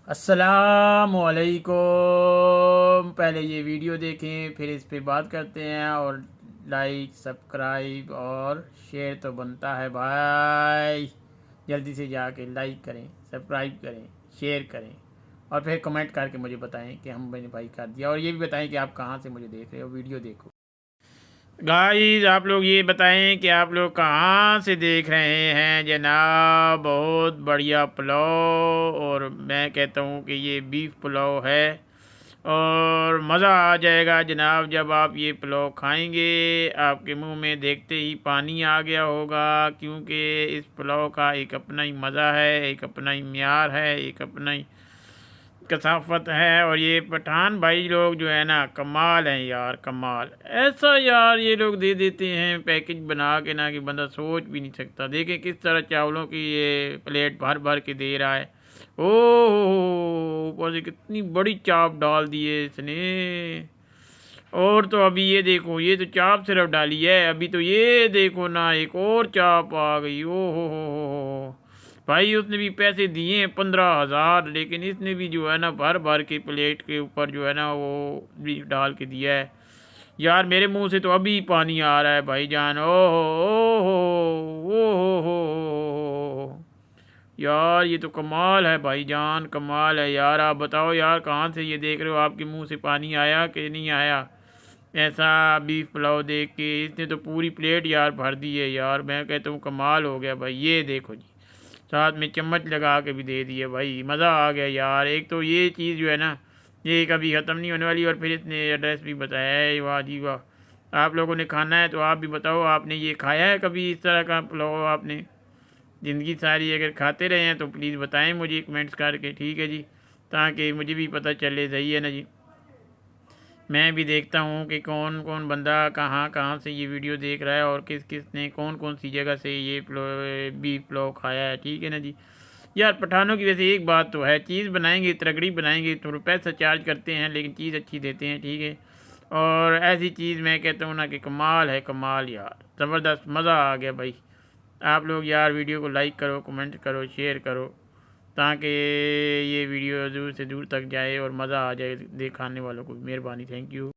अस्सलामुअलैकुम। पहले ये वीडियो देखें फिर इस पे बात करते हैं। और लाइक सब्सक्राइब और शेयर तो बनता है भाई। जल्दी से जाके लाइक करें, सब्सक्राइब करें, शेयर करें और फिर कमेंट करके मुझे बताएं कि हम मैंने भाई कर दिया। और ये भी बताएं कि आप कहाँ से मुझे देख रहे हो, वीडियो देखो। गाइस आप लोग ये बताएं कि आप लोग कहाँ से देख रहे हैं जनाब। बहुत बढ़िया पुलाव, और मैं कहता हूँ कि ये बीफ पुलाव है और मज़ा आ जाएगा जनाब जब आप ये पुलाव खाएंगे। आपके मुंह में देखते ही पानी आ गया होगा, क्योंकि इस पुलाव का एक अपना ही मज़ा है, एक अपना ही म्यार है, एक अपना ही कसाफत है। और ये पठान भाई लोग जो है ना, कमाल हैं यार, कमाल। ऐसा यार ये लोग दे देते हैं पैकेज बना के ना कि बंदा सोच भी नहीं सकता। देखें किस तरह चावलों की ये प्लेट भर भर के दे रहा है। ओह, ऊपर से कितनी बड़ी चाप डाल दी है इसने। और तो अभी ये देखो, ये तो चाप सिर्फ डाली है, अभी तो ये देखो ना एक और चाप आ गई। ओ हो भाई, उसने भी पैसे दिए हैं 15,000, लेकिन इसने भी जो है ना भर भर के प्लेट के ऊपर जो है ना वो भी डाल के दिया है। यार मेरे मुंह से तो अभी पानी आ रहा है भाईजान। ओहो यार, ये तो कमाल है भाईजान, कमाल है यार। आप बताओ यार कहाँ से ये देख रहे हो, आपके मुंह से पानी आया कि नहीं आया ऐसा बीफ पुलाव देख के? इसने तो पूरी प्लेट यार भर दी है यार। मैं कहता हूँ कमाल हो गया भाई। ये देखो जी, साथ में चम्मच लगा के भी दे दिए भाई। मज़ा आ गया यार। एक तो ये चीज़ जो है ना, ये कभी ख़त्म नहीं होने वाली। और फिर इसने एड्रेस भी बताया है। वाह जी वाह। आप लोगों ने खाना है तो आप भी बताओ, आपने ये खाया है कभी इस तरह का पुलाव? आपने ज़िंदगी सारी अगर खाते रहे हैं तो प्लीज़ बताएं मुझे कमेंट्स करके, ठीक है जी, ताकि मुझे भी पता चले। सही है ना जी। मैं भी देखता हूँ कि कौन कौन बंदा कहाँ कहाँ से ये वीडियो देख रहा है और किस किस ने कौन कौन सी जगह से ये बीफ पुलाव खाया है, ठीक है ना जी। यार पठानों की वैसे एक बात तो है, चीज़ बनाएंगे तगड़ी बनाएंगे तो पैसा चार्ज करते हैं, लेकिन चीज़ अच्छी देते हैं, ठीक है। और ऐसी चीज़ मैं कहता हूँ ना कि कमाल है, कमाल यार, ज़बरदस्त, मज़ा आ गया भाई। आप लोग यार वीडियो को लाइक करो, कमेंट करो, शेयर करो, ताकि ये वीडियो दूर से दूर तक जाए और मज़ा आ जाए दिखाने वालों को। मेहरबानी, थैंक यू।